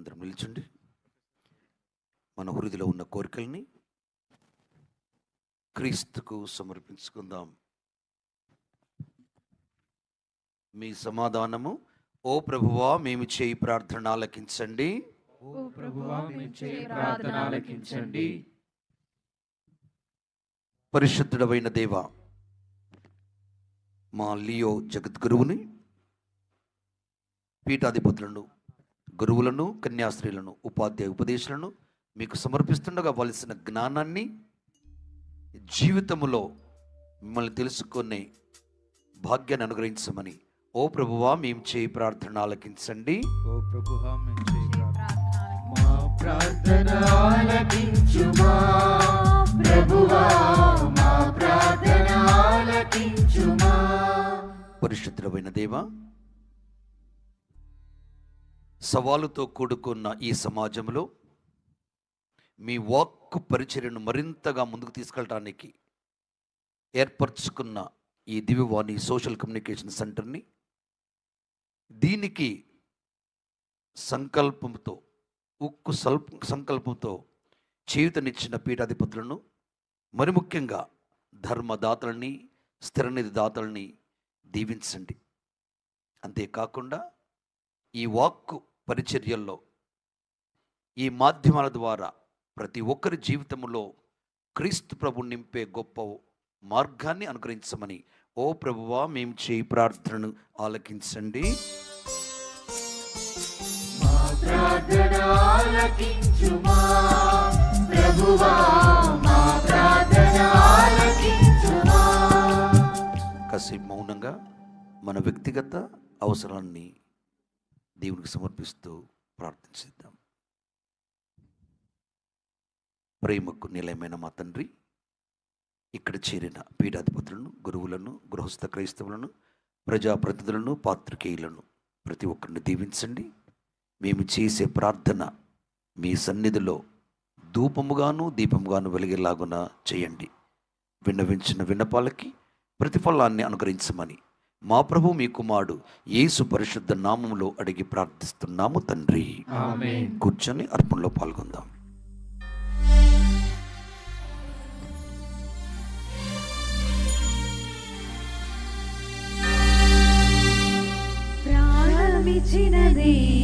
అందరం నిల్చుండి మన హృదయలో ఉన్న కోరికల్ని క్రీస్తుకు సమర్పించుకుందాం. మీ సమాధానము. ఓ ప్రభువా, మేము చేయి ప్రార్థన ఆలకించండి. ఓ ప్రభువా, మేము చేయి ప్రార్థన ఆలకించండి. పరిశుద్ధుడైన దేవ, మా లియో జగద్గురువుని, పీఠాధిపతులను, గురువులను, కన్యాస్త్రీలను, ఉపాధ్యాయ ఉపదేశాలను మీకు సమర్పిస్తుండగా వలసిన జ్ఞానాన్ని జీవితములో మిమ్మల్ని తెలుసుకునే భాగ్యాన్ని అనుగ్రహించమని ఓ ప్రభువా మేము చేయి ప్రార్థన ఆలకించండి. ఓ ప్రభువా, మేము చేయి మా ప్రార్థన ఆలకించుమా. ప్రభువా, మా ప్రార్థన ఆలకించుమా. పరిశుద్ధుడైన దేవా, సవాలుతో కూడుకున్న ఈ సమాజంలో మీ వాక్కు పరిచర్యను మరింతగా ముందుకు తీసుకెళ్ళడానికి ఏర్పరచుకున్న ఈ దివ్యవాణి సోషల్ కమ్యూనికేషన్ సెంటర్ని, దీనికి సంకల్పంతో, ఉక్కు సంకల్పంతో చేయుతనిచ్చిన పీఠాధిపతులను, మరి ముఖ్యంగా ధర్మదాతలని, స్థిరనిధి దాతలని దీవించండి. అంతేకాకుండా ఈ వాక్కు పరిచర్యల్లో, ఈ మాధ్యమాల ద్వారా ప్రతి ఒక్కరి జీవితంలో క్రీస్తు ప్రభు నింపే గొప్ప మార్గాన్ని అనుగ్రహించమని ఓ ప్రభువా మేము చేయి ప్రార్థనను ఆలకించండి. కాసేపు మౌనంగా మన వ్యక్తిగత అవసరాన్ని దేవునికి సమర్పిస్తూ ప్రార్థించేద్దాం. ప్రేమకు నిలయమైన మా తండ్రి, ఇక్కడ చేరిన పీఠాధిపతులను, గురువులను, గృహస్థ క్రైస్తవులను, ప్రజాప్రతినిధులను, పాత్రికేయులను ప్రతి ఒక్కరిని దీవించండి. మేము చేసే ప్రార్థన మీ సన్నిధిలో ధూపముగాను దీపముగాను వెలిగేలాగున చేయండి. విన్నవించిన విన్నపాలకి ప్రతిఫలాన్ని అనుగ్రహించమని మా ప్రభు మీ కుమారుడు యేసు పరిశుద్ధ నామములో అడిగి ప్రార్థిస్తున్నాము తండ్రి, ఆమేన్. కూర్చొని అర్పణలో పాల్గొందాం. ప్రాణమిచ్చిన దేవా,